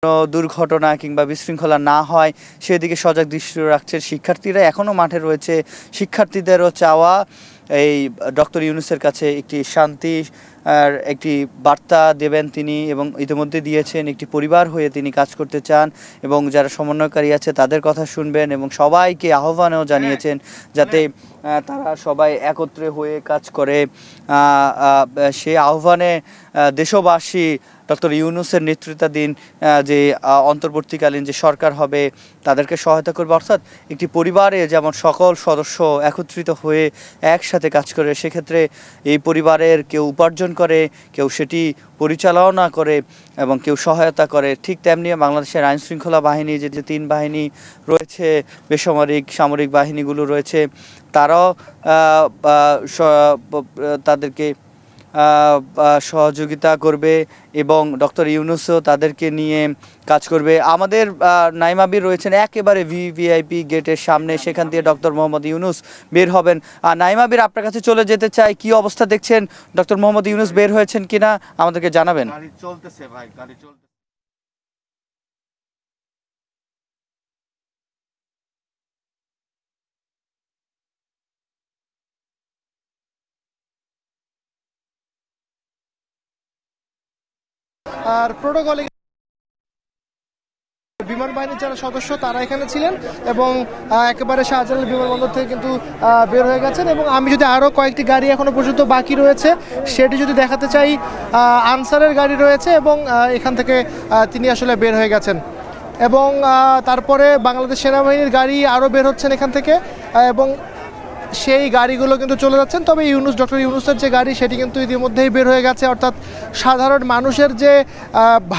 দুর্ঘটনা কিংবা বিশৃঙ্খলা না হয় সেদিকে সজাগ দৃষ্টি রাখছেন। শিক্ষার্থীরা এখনও মাঠে রয়েছে। শিক্ষার্থীদেরও চাওয়া এই ডক্টর ইউনূসের কাছে একটি শান্তি আর একটি বার্তা দেবেন তিনি, এবং ইতিমধ্যে দিয়েছেন একটি পরিবার হয়ে তিনি কাজ করতে চান এবং যারা সমন্বয়কারী আছে তাদের কথা শুনবেন, এবং সবাইকে আহ্বানও জানিয়েছেন যাতে তারা সবাই একত্রে হয়ে কাজ করে। সেই আহ্বানে দেশবাসী ডক্টর ইউনূসের নেতৃত্বাধীন যে অন্তর্বর্তীকালীন যে সরকার হবে তাদেরকে সহায়তা করবে, অর্থাৎ একটি পরিবারে যেমন সকল সদস্য একত্রিত হয়ে একসাথে কাজ করে, সেক্ষেত্রে এই পরিবারের কেউ উপার্জন করে, কেউ সেটি পরিচালনা করে এবং কেউ সহায়তা করে, ঠিক তেমনি বাংলাদেশের আইনশৃঙ্খলা বাহিনী যে তিন বাহিনী রয়েছে, বেসামরিক সামরিক বাহিনীগুলো রয়েছে, তারাও তাদেরকে সহযোগিতা করবে এবং ডক্টর ইউনূসও তাদেরকে নিয়ে কাজ করবে। আমাদের নাঈম আবির রয়েছেন একেবারে ভিভিআইপি গেটের সামনে, সেখান দিয়ে ডক্টর মোহাম্মদ ইউনূস বের হবেন। নাঈম আবির, আপনার কাছে চলে যেতে চাই, কি অবস্থা দেখছেন? ডক্টর মোহাম্মদ ইউনূস বের হয়েছেন কিনা আমাদেরকে জানাবেন। গাড়ি চলতেছে ভাই, গাড়ি চলতেছে। আর প্রোটোকলে বিমান বাহিনীর যারা সদস্য তারা এখানে ছিলেন এবং একেবারে শাহজালাল বিমানবন্দর থেকে কিন্তু বের হয়ে গেছেন। এবং আমি যদি আরও কয়েকটি গাড়ি এখনো পর্যন্ত বাকি রয়েছে সেটি যদি দেখাতে চাই, আনসারের গাড়ি রয়েছে এবং এখান থেকে তিনি আসলে বের হয়ে গেছেন। এবং তারপরে বাংলাদেশ সেনাবাহিনীর গাড়ি আরও বের হচ্ছেন এখান থেকে এবং সেই গাড়িগুলো কিন্তু চলে যাচ্ছেন। তবে ডক্টর ইউনূসের যে গাড়ি সেটি কিন্তু ইতিমধ্যেই বের হয়ে গেছে, অর্থাৎ সাধারণ মানুষের যে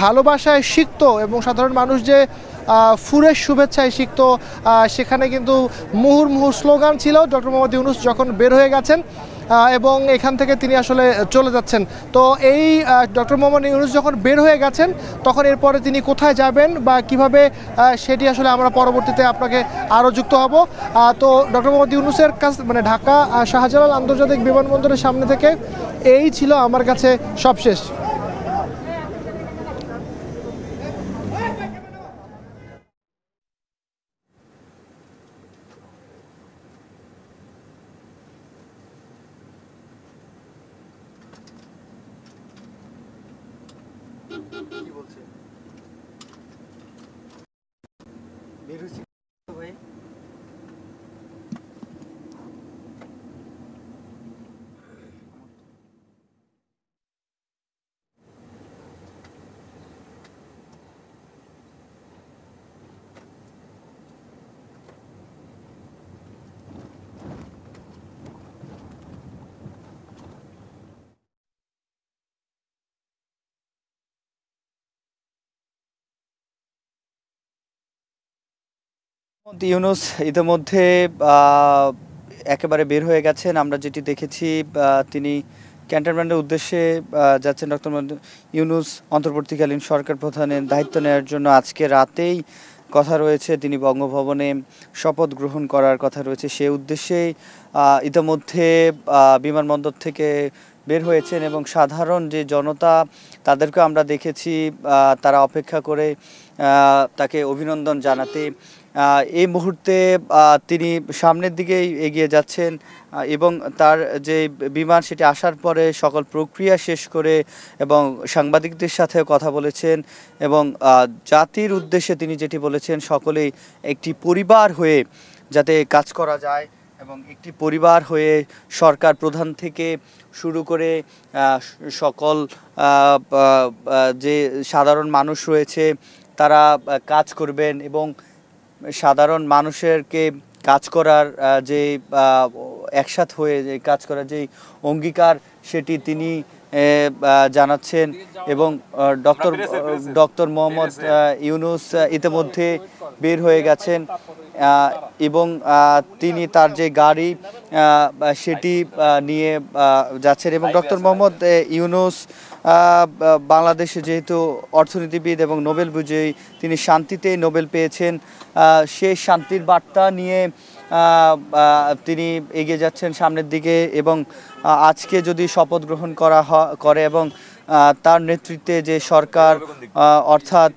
ভালোবাসায় সিক্ত এবং সাধারণ মানুষ যে ফুরের শুভেচ্ছায় সিক্ত, সেখানে কিন্তু মুহুর্মুহু স্লোগান ছিল ডক্টর মোহাম্মদ ইউনূস যখন বের হয়ে গেছেন এবং এখান থেকে তিনি আসলে চলে যাচ্ছেন। তো এই ডক্টর মোহাম্মদ ইউনূস যখন বের হয়ে গেছেন তখন এরপরে তিনি কোথায় যাবেন বা কিভাবে, সেটি আসলে আমরা পরবর্তীতে আপনাকে আরও যুক্ত হব। তো ডক্টর মোহাম্মদ ইউনূসের কাছে মানে ঢাকা শাহজালাল আন্তর্জাতিক বিমানবন্দরের সামনে থেকে এই ছিল আমার কাছে সবশেষ। কি বলছে বের হয়েছে ভাই? ইউনূস ইতিমধ্যে একেবারে বের হয়ে গেছেন। আমরা যেটি দেখেছি তিনি ক্যান্টনমেন্টের উদ্দেশ্যে যাচ্ছেন। ডক্টর ইউনূস অন্তর্বর্তীকালীন সরকার প্রধানের দায়িত্ব নেওয়ার জন্য আজকে রাতেই কথা রয়েছে, তিনি বঙ্গভবনে শপথ গ্রহণ করার কথা রয়েছে। সে উদ্দেশ্যেই ইতিমধ্যে বিমানবন্দর থেকে বের হয়েছেন এবং সাধারণ যে জনতা তাদেরকে আমরা দেখেছি তারা অপেক্ষা করে তাকে অভিনন্দন জানাতে। এই মুহূর্তে তিনি সামনের দিকেই এগিয়ে যাচ্ছেন এবং তার যে বিমান সেটি আসার পরে সকল প্রক্রিয়া শেষ করে এবং সাংবাদিকদের সাথে কথা বলেছেন এবং জাতির উদ্দেশ্যে তিনি যেটি বলেছেন, সকলেই একটি পরিবার হয়ে যাতে কাজ করা যায় এবং একটি পরিবার হয়ে সরকার প্রধান থেকে শুরু করে সকল যে সাধারণ মানুষ রয়েছে তারা কাজ করবেন এবং সাধারণ মানুষেরকে কাজ করার যে একসাথ হয়ে যে কাজ করার যে অঙ্গীকার সেটি তিনি জানাচ্ছেন। এবং ডক্টর মোহাম্মদ ইউনূস ইতিমধ্যে বের হয়ে গেছেন এবং তিনি তার যে গাড়ি সেটি নিয়ে যাচ্ছেন। এবং ডক্টর মোহাম্মদ ইউনূস বাংলাদেশে যেহেতু অর্থনীতিবিদ এবং নোবেল বিজয়ী, তিনি শান্তিতে নোবেল পেয়েছেন, সেই শান্তির বার্তা নিয়ে তিনি এগিয়ে যাচ্ছেন সামনের দিকে। এবং আজকে যদি শপথ গ্রহণ করে এবং তার নেতৃত্বে যে সরকার অর্থাৎ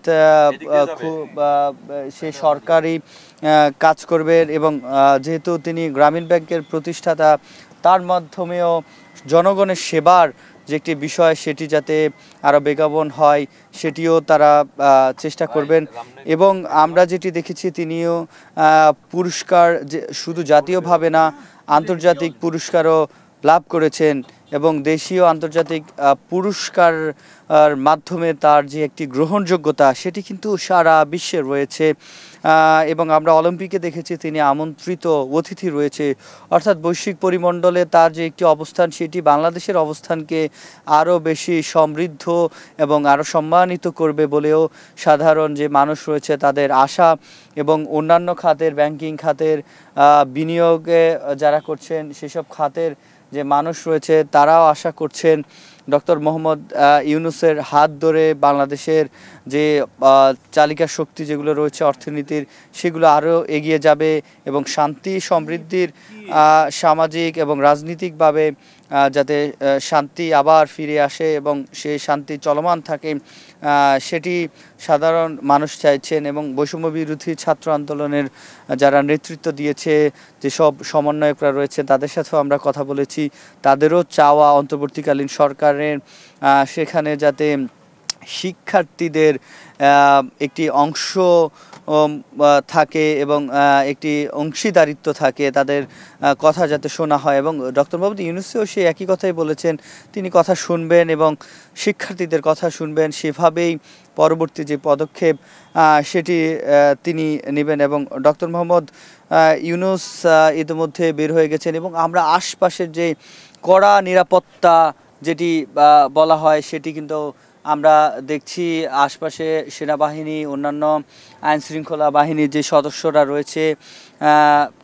সে সরকারি কাজ করবেন এবং যেহেতু তিনি গ্রামীণ ব্যাংকের প্রতিষ্ঠাতা তার মাধ্যমেও জনগণের সেবার যে একটি বিষয় সেটি যাতে আরও বেগবান হয় সেটিও তারা চেষ্টা করবেন এবং আমরা যেটি দেখেছি তিনিও পুরস্কার যে শুধু জাতীয়ভাবে না আন্তর্জাতিক পুরস্কারও লাভ করেছেন এবং দেশীয় আন্তর্জাতিক পুরস্কার মাধ্যমে তার যে একটি গ্রহণযোগ্যতা সেটি কিন্তু সারা বিশ্বে রয়েছে এবং আমরা অলিম্পিকে দেখেছি তিনি আমন্ত্রিত অতিথি রয়েছে অর্থাৎ বৈশ্বিক পরিমণ্ডলে তার যে একটি অবস্থান সেটি বাংলাদেশের অবস্থানকে আরও বেশি সমৃদ্ধ এবং আরও সম্মানিত করবে বলেও সাধারণ যে মানুষ রয়েছে তাদের আশা এবং অন্যান্য খাতের ব্যাংকিং খাতের বিনিয়োগে যারা করছেন সেসব খাতের যে মানুষ রয়েছে তারাও আশা করছেন ডক্টর মোহাম্মদ ইউনূসের হাত ধরে বাংলাদেশের যে চালিকা শক্তি যেগুলো রয়েছে অর্থনীতির সেগুলো আরও এগিয়ে যাবে এবং শান্তি সমৃদ্ধির সামাজিক এবং রাজনৈতিকভাবে যাতে শান্তি আবার ফিরে আসে এবং সেই শান্তি চলমান থাকে সেটি সাধারণ মানুষ চাইছেন এবং বৈষম্য বিরোধী ছাত্র আন্দোলনের যারা নেতৃত্ব দিয়েছে যেসব সমন্বয়করা রয়েছে তাদের সাথেও আমরা কথা বলেছি তাদেরও চাওয়া অন্তর্বর্তীকালীন সরকারের সেখানে যাতে শিক্ষার্থীদের একটি অংশ থাকে এবং একটি অংশীদারিত্ব থাকে তাদের কথা যাতে শোনা হয় এবং ডক্টর মোহাম্মদ ইউনূসও সে একই কথাই বলেছেন তিনি কথা শুনবেন এবং শিক্ষার্থীদের কথা শুনবেন সেভাবেই পরবর্তী যে পদক্ষেপ সেটি তিনি নেবেন এবং ডক্টর মোহাম্মদ ইউনূস ইতিমধ্যে বের হয়ে গেছেন এবং আমরা আশপাশের যে কড়া নিরাপত্তা যেটি বলা হয় সেটি কিন্তু আমরা দেখছি আশপাশে সেনাবাহিনী অন্যান্য আইনশৃঙ্খলা বাহিনীর যে সদস্যরা রয়েছে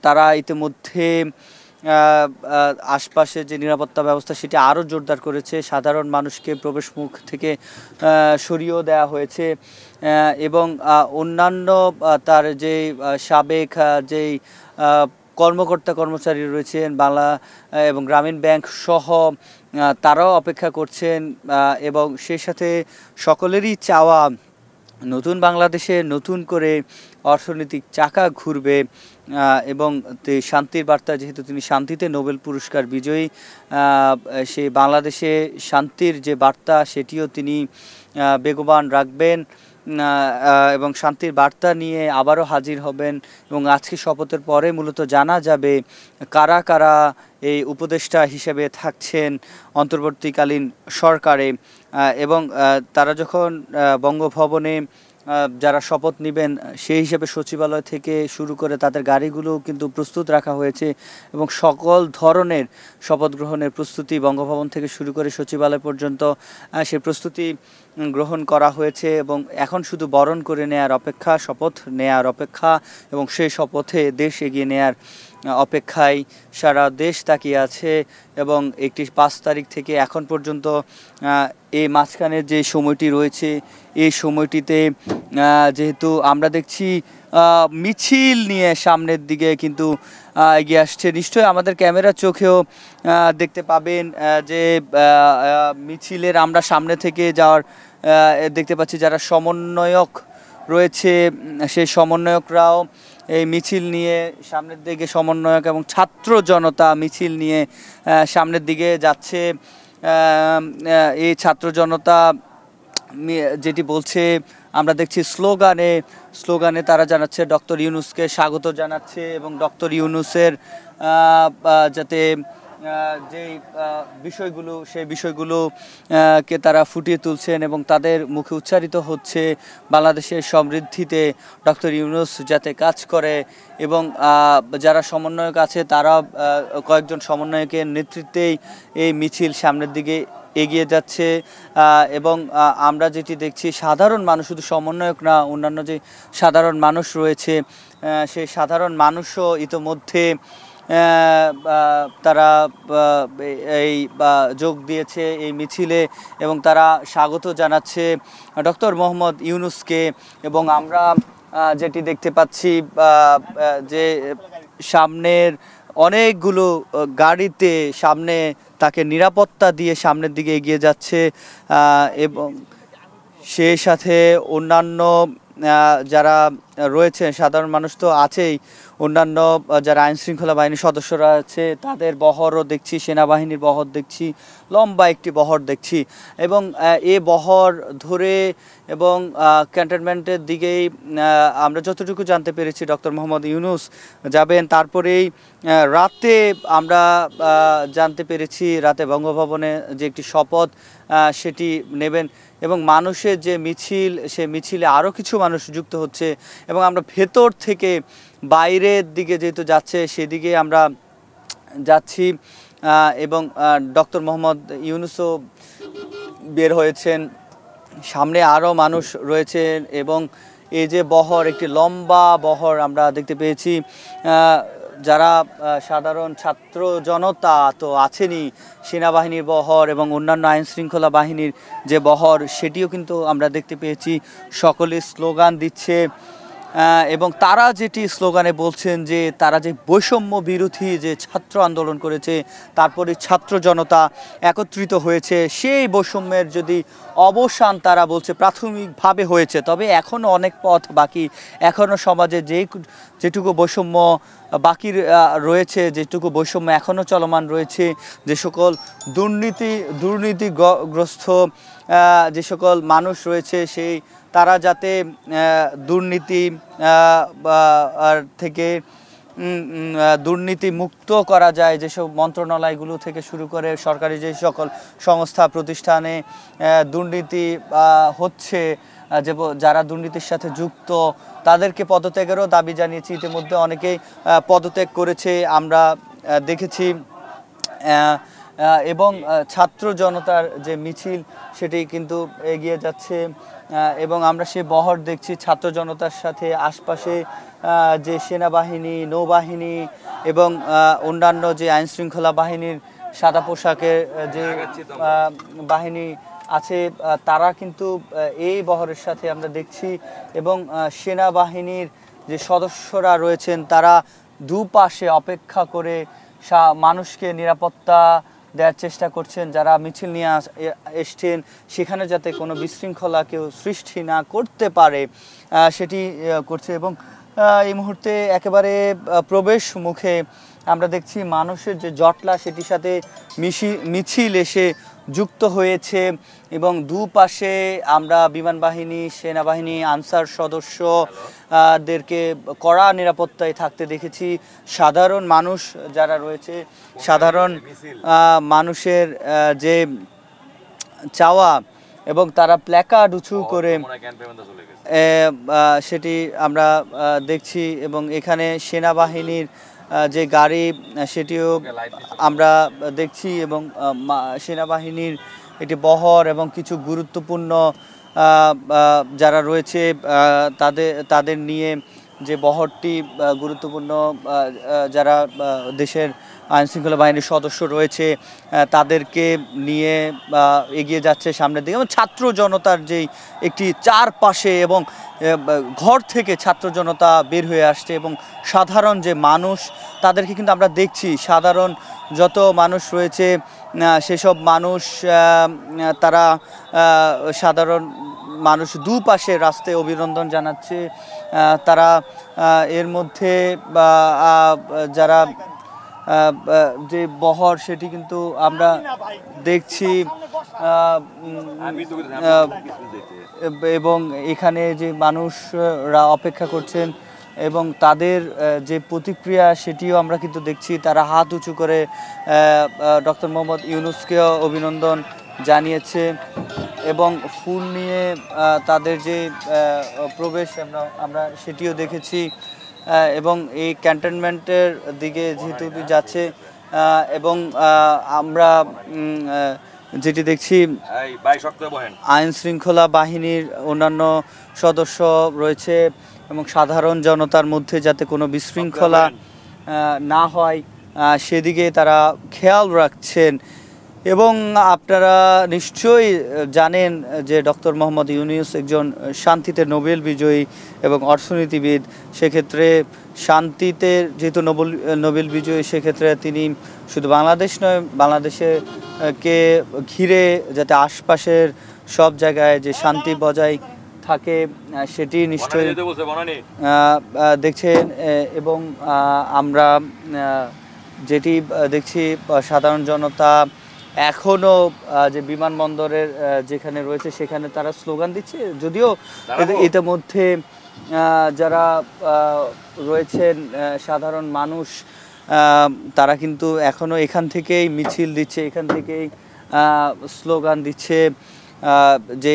তারা ইতিমধ্যে আশপাশে যে নিরাপত্তা ব্যবস্থা সেটি আরও জোরদার করেছে সাধারণ মানুষকে প্রবেশ মুখ থেকে সরিয়েও দেওয়া হয়েছে এবং অন্যান্য তার যে সাবেক যেই কর্মকর্তা কর্মচারী রয়েছেন বাংলা এবং গ্রামীণ ব্যাংক সহ তারাও অপেক্ষা করছেন এবং সেই সাথে সকলেরই চাওয়া নতুন বাংলাদেশে নতুন করে অর্থনৈতিক চাকা ঘুরবে এবং শান্তির বার্তা যেহেতু তিনি শান্তিতে নোবেল পুরস্কার বিজয়ী সেই বাংলাদেশে শান্তির যে বার্তা সেটিও তিনি বেগবান রাখবেন এবং শান্তির বার্তা নিয়ে আবারও হাজির হবেন এবং আজকে শপথের পরে মূলত জানা যাবে কারা কারা এই উপদেষ্টা হিসেবে থাকছেন অন্তর্বর্তীকালীন সরকারে এবং তারা যখন বঙ্গভবনে যারা শপথ নেবেন সেই হিসেবে সচিবালয় থেকে শুরু করে তাদের গাড়িগুলো কিন্তু প্রস্তুত রাখা হয়েছে এবং সকল ধরনের শপথ গ্রহণের প্রস্তুতি বঙ্গভবন থেকে শুরু করে সচিবালয় পর্যন্ত সেই প্রস্তুতি গ্রহণ করা হয়েছে এবং এখন শুধু বরণ করে নেয়ার অপেক্ষা শপথ নেয়ার অপেক্ষা এবং সেই শপথে দেশ এগিয়ে নেয়ার অপেক্ষায় সারা দেশ তাকিয়ে আছে এবং একটি 5 তারিখ থেকে এখন পর্যন্ত এই মাঝখানের যে সময়টি রয়েছে এই সময়টিতে যেহেতু আমরা দেখছি মিছিল নিয়ে সামনের দিকে কিন্তু এগিয়ে আসছে নিশ্চয়ই আমাদের ক্যামেরার চোখেও দেখতে পাবেন যে মিছিলের আমরা সামনে থেকে যাওয়ার দেখতে পাচ্ছি যারা সমন্বয়ক রয়েছে সেই সমন্বয়করাও এই মিছিল নিয়ে সামনের দিকে সমন্বয়ক এবং ছাত্র জনতা মিছিল নিয়ে সামনের দিকে যাচ্ছে এই ছাত্র জনতা যেটি বলছে আমরা দেখছি স্লোগানে তারা জানাচ্ছে ডক্টর ইউনূসকে স্বাগত জানাচ্ছে এবং ডক্টর ইউনূসের যাতে যেই বিষয়গুলো সেই বিষয়গুলোকে তারা ফুটিয়ে তুলছেন এবং তাদের মুখে উচ্চারিত হচ্ছে বাংলাদেশের সমৃদ্ধিতে ডক্টর ইউনূস যাতে কাজ করে এবং যারা সমন্বয়ক আছে তারা কয়েকজন সমন্বয়কের নেতৃত্বেই এই মিছিল সামনের দিকে এগিয়ে যাচ্ছে এবং আমরা যেটি দেখছি সাধারণ মানুষ শুধু সমন্বয়ক না অন্যান্য যে সাধারণ মানুষ রয়েছে সেই সাধারণ মানুষও ইতোমধ্যে তারা এই যোগ দিয়েছে এই মিছিলে এবং তারা স্বাগত জানাচ্ছে ডক্টর মোহাম্মদ ইউনূসকে এবং আমরা যেটি দেখতে পাচ্ছি যে সামনের অনেকগুলো গাড়িতে সামনে তাকে নিরাপত্তা দিয়ে সামনের দিকে এগিয়ে যাচ্ছে এবং সেই সাথে অন্যান্য যারা রয়েছে সাধারণ মানুষ তো আছেই, অন্যান্য যারা আইনশৃঙ্খলা বাহিনীর সদস্যরা আছে তাদের বহরও দেখছি, সেনাবাহিনীর বহর দেখছি, লম্বা একটি বহর দেখছি এবং এ বহর ধরে এবং ক্যান্টনমেন্টের দিকেই আমরা যতটুকু জানতে পেরেছি ডক্টর মোহাম্মদ ইউনূস যাবেন। তারপরেই রাতে আমরা জানতে পেরেছি রাতে বঙ্গভবনে যে একটি শপথ সেটি নেবেন এবং মানুষের যে মিছিল, সে মিছিলে আরও কিছু মানুষ যুক্ত হচ্ছে এবং আমরা ভেতর থেকে বাইরের দিকে যেহেতু যাচ্ছে সেদিকে আমরা যাচ্ছি এবং ডক্টর মোহাম্মদ ইউনূসও বের হয়েছেন, সামনে আরও মানুষ রয়েছেন এবং এই যে বহর, একটি লম্বা বহর আমরা দেখতে পেয়েছি। যারা সাধারণ ছাত্র জনতা তো আছেনই, সেনাবাহিনীর বহর এবং অন্যান্য আইনশৃঙ্খলা বাহিনীর যে বহর সেটিও কিন্তু আমরা দেখতে পেয়েছি। সকলে স্লোগান দিচ্ছে এবং তারা যেটি স্লোগানে বলছেন যে তারা যে বৈষম্য বিরোধী যে ছাত্র আন্দোলন করেছে, তারপরে ছাত্র জনতা একত্রিত হয়েছে, সেই বৈষম্যের যদি অবসান তারা বলছে প্রাথমিকভাবে হয়েছে, তবে এখনও অনেক পথ বাকি। এখনও সমাজে যেটুকু বৈষম্য বাকি রয়েছে, যেটুকু বৈষম্য এখনও চলমান রয়েছে, যে সকল দুর্নীতিগ্রস্ত যে সকল মানুষ রয়েছে সেই তারা যাতে দুর্নীতি থেকে দুর্নীতি মুক্ত করা যায়, যেসব মন্ত্রণালয়গুলো থেকে শুরু করে সরকারি যে সকল সংস্থা প্রতিষ্ঠানে দুর্নীতি হচ্ছে, যে যারা দুর্নীতির সাথে যুক্ত তাদেরকে পদত্যাগেরও দাবি জানিয়েছি। ইতিমধ্যে অনেকেই পদত্যাগ করেছে আমরা দেখেছি এবং ছাত্র জনতার যে মিছিল সেটি কিন্তু এগিয়ে যাচ্ছে এবং আমরা সে বহর দেখছি ছাত্র জনতার সাথে। আশপাশে যে সেনাবাহিনী, নৌবাহিনী এবং অন্যান্য যে আইনশৃঙ্খলা বাহিনীর সাদা পোশাকের যে বাহিনী আছে তারা কিন্তু এই বহরের সাথে আমরা দেখছি এবং সেনাবাহিনীর যে সদস্যরা রয়েছেন তারা দুপাশে অপেক্ষা করে মানুষকে নিরাপত্তা দেওয়ার চেষ্টা করছেন। যারা মিছিল নিয়ে এসছেন সেখানে যাতে কোনো বিশৃঙ্খলা কেউ সৃষ্টি না করতে পারে সেটি করছে এবং এই মুহূর্তে একেবারে প্রবেশ মুখে আমরা দেখছি মানুষের যে জটলা সেটির সাথে মিছিল এসে যুক্ত হয়েছে এবং দুপাশে আমরা বিমান বাহিনী, সেনাবাহিনী, আনসার সদস্যদেরকে কড়া নিরাপত্তায় থাকতে দেখেছি। সাধারণ মানুষ যারা রয়েছে, সাধারণ মানুষের যে চাওয়া এবং তারা প্ল্যাকার্ড উঁচু করে সেটি আমরা দেখছি এবং এখানে সেনাবাহিনীর যে গাড়ি সেটিও আমরা দেখছি এবং সেনাবাহিনীর একটি বহর এবং কিছু গুরুত্বপূর্ণ যারা রয়েছে তাদের নিয়ে যে বহরটি গুরুত্বপূর্ণ যারা দেশের আইনশৃঙ্খলা বাহিনীর সদস্য রয়েছে তাদেরকে নিয়ে এগিয়ে যাচ্ছে সামনের দিকে এবং ছাত্র জনতার যেই একটি চারপাশে এবং ঘর থেকে ছাত্র জনতা বের হয়ে আসছে এবং সাধারণ যে মানুষ তাদেরকে কিন্তু আমরা দেখছি। সাধারণ যত মানুষ রয়েছে সেসব মানুষ তারা সাধারণ মানুষ দুপাশে রাস্তায় অভিনন্দন জানাচ্ছে। তারা এর মধ্যে যারা যে বহর সেটি কিন্তু আমরা দেখছি এবং এখানে যে মানুষরা অপেক্ষা করছেন এবং তাদের যে প্রতিক্রিয়া সেটিও আমরা কিন্তু দেখছি। তারা হাত উঁচু করে ডক্টর মোহাম্মদ ইউনূসকেও অভিনন্দন জানিয়েছে এবং ফুল নিয়ে তাদের যে প্রবেশ আমরা সেটিও দেখেছি এবং এই ক্যান্টনমেন্টের দিকে যেহেতু যাচ্ছে এবং আমরা যেটি দেখছি আইন শৃঙ্খলা বাহিনীর অন্যান্য সদস্য রয়েছে এবং সাধারণ জনতার মধ্যে যাতে কোনো বিশৃঙ্খলা না হয় সেদিকে তারা খেয়াল রাখছেন এবং আপনারা নিশ্চয়ই জানেন যে ডক্টর মোহাম্মদ ইউনূস একজন শান্তিতে নোবেল বিজয়ী এবং অর্থনীতিবিদ। সেক্ষেত্রে শান্তিতে যেহেতু নোবেল বিজয়ী, সেক্ষেত্রে তিনি শুধু বাংলাদেশ নয়, বাংলাদেশকে ঘিরে যাতে আশপাশের সব জায়গায় যে শান্তি বজায় থাকে সেটি নিশ্চয়ই দেখছেন। এবং আমরা যেটি দেখছি, সাধারণ জনতা এখনও যে বিমানবন্দরের যেখানে রয়েছে সেখানে তারা স্লোগান দিচ্ছে, যদিও ইতিমধ্যে যারা রয়েছেন সাধারণ মানুষ তারা কিন্তু এখনও এখান থেকেই মিছিল দিচ্ছে, এখান থেকেই স্লোগান দিচ্ছে, যে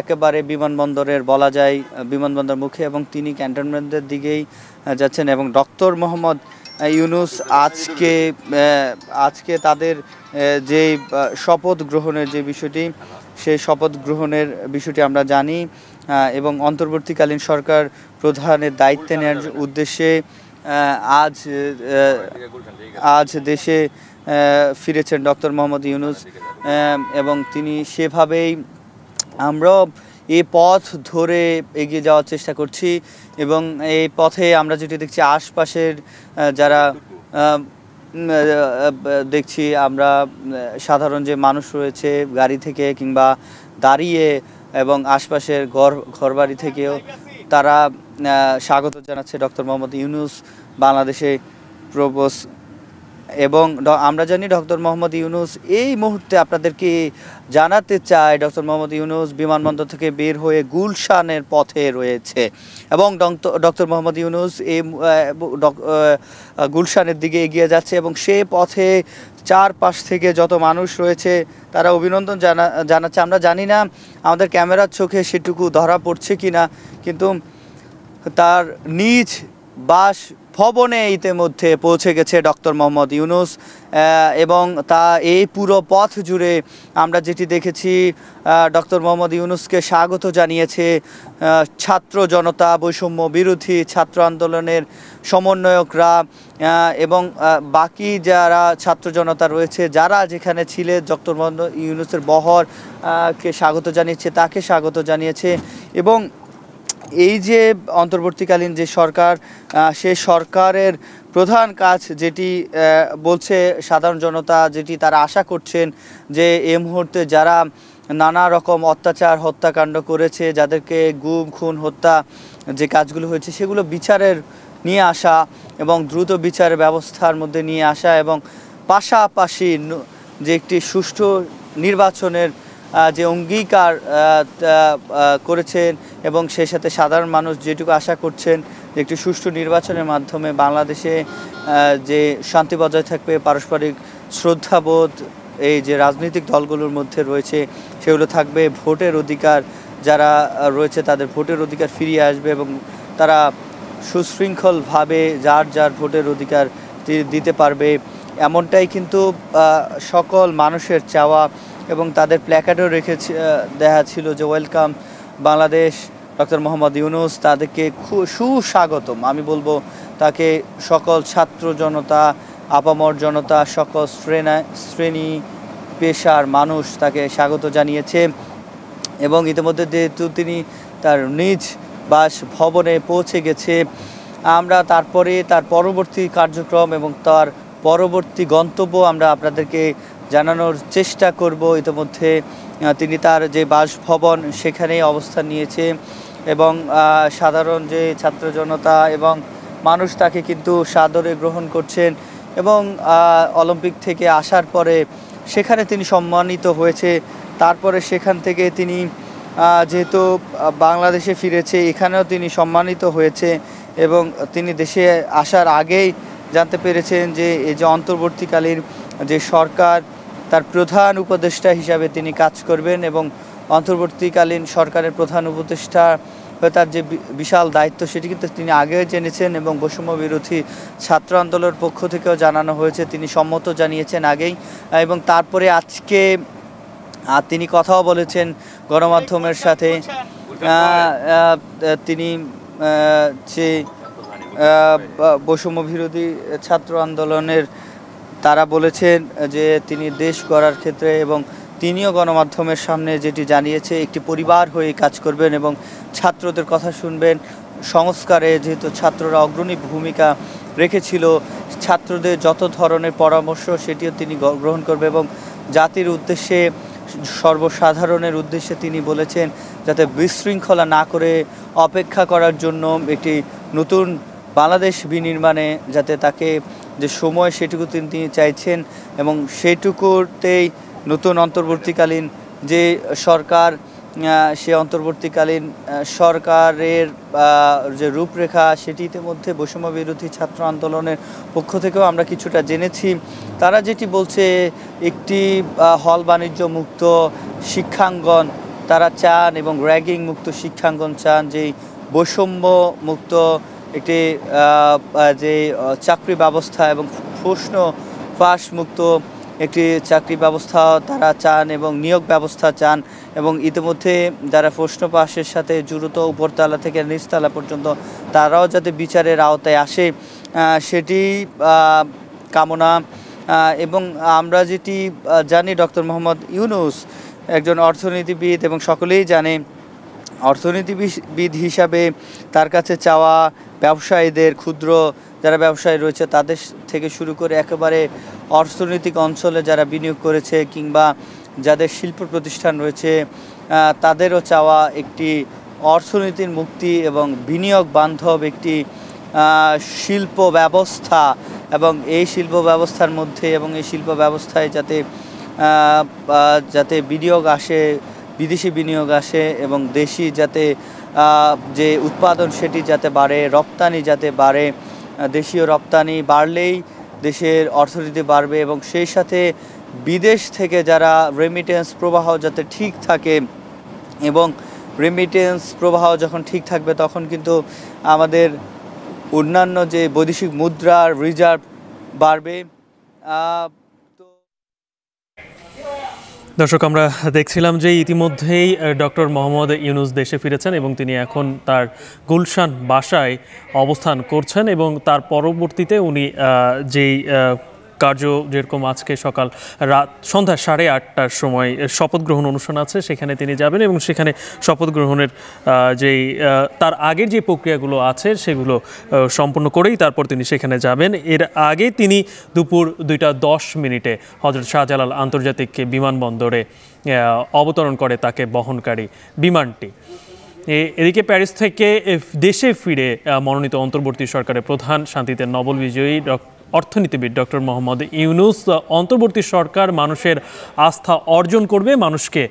একেবারে বিমানবন্দরের বলা যায় বিমানবন্দর মুখে, এবং তিনি ক্যান্টনমেন্টের দিকেই যাচ্ছেন। এবং ডক্টর মোহাম্মদ ইউনূস আজকে তাদের যে শপথ গ্রহণের যে বিষয়টি, সেই শপথ গ্রহণের বিষয়টি আমরা জানি, এবং অন্তর্বর্তীকালীন সরকার প্রধানের দায়িত্ব নেওয়ার উদ্দেশ্যে আজ দেশে ফিরেছেন ডক্টর মোহাম্মদ ইউনূস। এবং তিনি সেভাবেই আমরাও এই পথ ধরে এগিয়ে যাওয়ার চেষ্টা করছি। এবং এই পথে আমরা যেটি দেখছি, আশপাশের যারা দেখছি আমরা সাধারণ যে মানুষ রয়েছে গাড়ি থেকে কিংবা দাঁড়িয়ে, এবং আশপাশের ঘরবাড়ি থেকেও তারা স্বাগত জানাচ্ছে ডক্টর মোহাম্মদ ইউনূস বাংলাদেশে প্রবেশ। এবং আমরা জানি ডক্টর মোহাম্মদ ইউনূস এই মুহূর্তে আপনাদেরকে জানাতে চায়, ডক্টর মোহাম্মদ ইউনূস বিমানবন্দর থেকে বের হয়ে গুলশানের পথে রয়েছে। এবং ডক্টর মোহাম্মদ ইউনূস এই গুলশানের দিকে এগিয়ে যাচ্ছে, এবং সে পথে চারপাশ থেকে যত মানুষ রয়েছে তারা অভিনন্দন জানাচ্ছে। আমরা জানি না আমাদের ক্যামেরার চোখে সেটুকু ধরা পড়ছে কিনা, কিন্তু তার নিজ বাসভবনে ইতিমধ্যে পৌঁছে গেছে ডক্টর মোহাম্মদ ইউনূস। এবং এই পুরো পথ জুড়ে আমরা যেটি দেখেছি, ডক্টর মোহাম্মদ ইউনূসকে স্বাগত জানিয়েছে ছাত্র জনতা, বৈষম্য বিরোধী ছাত্র আন্দোলনের সমন্বয়করা, এবং বাকি যারা ছাত্র জনতা রয়েছে, যারা যেখানে ছিলেন ডক্টর মোহাম্মদ ইউনূসের বহরকে স্বাগত জানিয়েছে, তাকে স্বাগত জানিয়েছে। এবং এই যে অন্তর্বর্তীকালীন যে সরকার, সেই সরকারের প্রধান কাজ যেটি বলছে সাধারণ জনতা, যেটি তারা আশা করছেন, যে এই মুহূর্তে যারা নানা রকম অত্যাচার হত্যাকাণ্ড করেছে, যাদেরকে গুম খুন হত্যা যে কাজগুলো হয়েছে সেগুলো বিচারের নিয়ে আসা, এবং দ্রুত বিচারের ব্যবস্থার মধ্যে নিয়ে আসা, এবং পাশাপাশি যে একটি সুষ্ঠু নির্বাচনের যে অঙ্গীকার করেছেন, এবং সেই সাথে সাধারণ মানুষ যেটুকু আশা করছেন যে একটি সুষ্ঠু নির্বাচনের মাধ্যমে বাংলাদেশে যে শান্তি বজায় থাকবে, পারস্পরিক শ্রদ্ধাবোধ এই যে রাজনৈতিক দলগুলোর মধ্যে রয়েছে সেগুলো থাকবে, ভোটের অধিকার যারা রয়েছে তাদের ভোটের অধিকার ফিরিয়ে আসবে, এবং তারা সুশৃঙ্খলভাবে যার যার ভোটের অধিকার দিতে পারবে, এমনটাই কিন্তু সকল মানুষের চাওয়া। এবং তাদের প্ল্যাকার্ডও দেখা ছিল যে ওয়েলকাম বাংলাদেশ, ডক্টর মোহাম্মদ ইউনূস। তাদেরকে সুস্বাগতম আমি বলবো, তাকে সকল ছাত্র জনতা, আপামর জনতা, সকল শ্রেণী পেশার মানুষ তাকে স্বাগত জানিয়েছে। এবং ইতিমধ্যে যেহেতু তিনি তার নিজ বাসভবনে পৌঁছে গেছে, আমরা তারপরে তার পরবর্তী কার্যক্রম এবং তার পরবর্তী গন্তব্য আমরা আপনাদেরকে জানানোর চেষ্টা করব। ইতিমধ্যে তিনি তার যে বাসভবন সেখানেই অবস্থান নিয়েছে, এবং সাধারণ যে ছাত্র জনতা এবং মানুষ তাকে কিন্তু সাদরে গ্রহণ করছেন। এবং অলিম্পিক থেকে আসার পরে সেখানে তিনি সম্মানিত হয়েছে। তারপরে সেখান থেকে তিনি যেহেতু বাংলাদেশে ফিরেছে, এখানেও তিনি সম্মানিত হয়েছে, এবং তিনি দেশে আসার আগেই জানতে পেরেছেন যে এই যে অন্তর্বর্তীকালীন যে সরকার, তার প্রধান উপদেষ্টা হিসাবে তিনি কাজ করবেন, এবং অন্তর্বর্তীকালীন সরকারের প্রধান উপদেষ্টা তার যে বিশাল দায়িত্ব সেটি কিন্তু তিনি আগে জেনেছেন, এবং বৈষম্য বিরোধী ছাত্র আন্দোলনের পক্ষ থেকেও জানানো হয়েছে, তিনি সম্মত জানিয়েছেন আগেই। এবং তারপরে আজকে তিনি কথাও বলেছেন গণমাধ্যমের সাথে। তিনি যে বৈষম্য বিরোধী ছাত্র আন্দোলনের তারা বলেছেন যে তিনি দেশ গড়ার ক্ষেত্রে এবং তিনিও গণমাধ্যমের সামনে যেটি জানিয়েছে একটি পরিবার হয়ে কাজ করবেন এবং ছাত্রদের কথা শুনবেন। সংস্কারে যেহেতু ছাত্ররা অগ্রণী ভূমিকা রেখেছিল, ছাত্রদের যত ধরনের পরামর্শ সেটিও তিনি গ্রহণ করবে এবং জাতির উদ্দেশ্যে, সর্বসাধারণের উদ্দেশ্যে তিনি বলেছেন যাতে বিশৃঙ্খলা না করে অপেক্ষা করার জন্য একটি নতুন বাংলাদেশ বিনির্মাণে যাতে তাকে যে সময় সেটুকু তিনি চাইছেন এবং সেইটুকুতেই নতুন অন্তর্বর্তীকালীন যে সরকার, সে অন্তর্বর্তীকালীন সরকারের যে রূপরেখা সেটিতে মধ্যে বৈষম্য বিরোধী ছাত্র আন্দোলনের পক্ষ থেকেও আমরা কিছুটা জেনেছি। তারা যেটি বলছে একটি হল বাণিজ্য মুক্ত শিক্ষাঙ্গন তারা চান এবং র্যাগিং মুক্ত শিক্ষাঙ্গন চান, যেই বৈষম্য মুক্ত একটি যে চাকরি ব্যবস্থা এবং প্রশ্ন ফাঁস মুক্ত একটি চাকরি ব্যবস্থা তারা চান এবং নিয়োগ ব্যবস্থা চান এবং ইতিমধ্যে যারা প্রশ্ন পাশের সাথে জড়িত উপরতলা থেকে নিচতলা পর্যন্ত তারাও যাতে বিচারের আওতায় আসে সেটি কামনা। এবং আমরা যেটি জানি ডক্টর মোহাম্মদ ইউনূস একজন অর্থনীতিবিদ এবং সকলেই জানে অর্থনীতিবিদ হিসাবে তার কাছে চাওয়া ব্যবসায়ীদের, ক্ষুদ্র যারা ব্যবসায়ী রয়েছে তাদের থেকে শুরু করে একেবারে অর্থনৈতিক অঞ্চলে যারা বিনিয়োগ করেছে কিংবা যাদের শিল্প প্রতিষ্ঠান রয়েছে তাদেরও চাওয়া একটি অর্থনীতির মুক্তি এবং বিনিয়োগ বান্ধব একটি শিল্প ব্যবস্থা এবং এই শিল্প ব্যবস্থার মধ্যে এবং এই শিল্প ব্যবস্থায় যাতে বিনিয়োগ আসে, বিদেশি বিনিয়োগ আসে এবং দেশি যাতে যে উৎপাদন সেটি যাতে বাড়ে, রপ্তানি যাতে বাড়ে, দেশীয় রপ্তানি বাড়লেই দেশের অর্থনীতি বাড়বে এবং সেই সাথে বিদেশ থেকে যারা রেমিটেন্স প্রবাহ যাতে ঠিক থাকে এবং রেমিটেন্স প্রবাহ যখন ঠিক থাকবে তখন কিন্তু আমাদের অন্যান্য যে বৈদেশিক মুদ্রার রিজার্ভ বাড়বে। দর্শক, আমরা দেখছিলাম যে ইতিমধ্যেই ডক্টর মোহাম্মদ ইউনূস দেশে ফিরেছেন এবং তিনি এখন তার গুলশান বাসায় অবস্থান করছেন এবং তার পরবর্তীতে উনি যেই কার্য যেরকম আজকে সন্ধ্যা 8:30টার সময় শপথ গ্রহণ অনুষ্ঠান আছে সেখানে তিনি যাবেন এবং সেখানে শপথ গ্রহণের যেই তার আগের যে প্রক্রিয়াগুলো আছে সেগুলো সম্পন্ন করেই তারপর তিনি সেখানে যাবেন। এর আগে তিনি দুপুর 2:10 হযরত শাহজালাল আন্তর্জাতিক বিমানবন্দরে অবতরণ করে তাকে বহনকারী বিমানটি। এদিকে প্যারিস থেকে দেশে ফিরে মনোনীত অন্তর্বর্তী সরকারের প্রধান, শান্তিতে নোবেল বিজয়ী অর্থনীতিবিদ ডক্টর মোহাম্মদ ইউনূস অন্তর্বর্তী সরকার মানুষের আস্থা অর্জন করবে, মানুষকে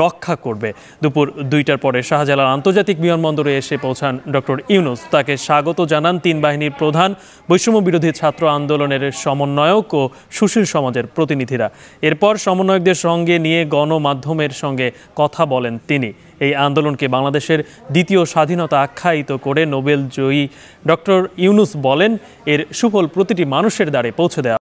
রক্ষা করবে। দুপুর 2টার পরে শাহজালাল আন্তর্জাতিক বিমানবন্দরে এসে পৌঁছান ডক্টর ইউনূস। তাকে স্বাগত জানান 3 বাহিনীর প্রধান, বৈষম্য বিরোধী ছাত্র আন্দোলনের সমন্বয়ক ও সুশীল সমাজের প্রতিনিধিরা। এরপর সমন্বয়কদের সঙ্গে নিয়ে গণমাধ্যমের সঙ্গে কথা বলেন তিনি। এই আন্দোলনকে বাংলাদেশের দ্বিতীয় স্বাধীনতা আখ্যায়িত করে নোবেল জয়ী ডক্টর ইউনূস বলেন, এর সুফল প্রতিটি মানুষের দ্বারে পৌঁছে দেওয়া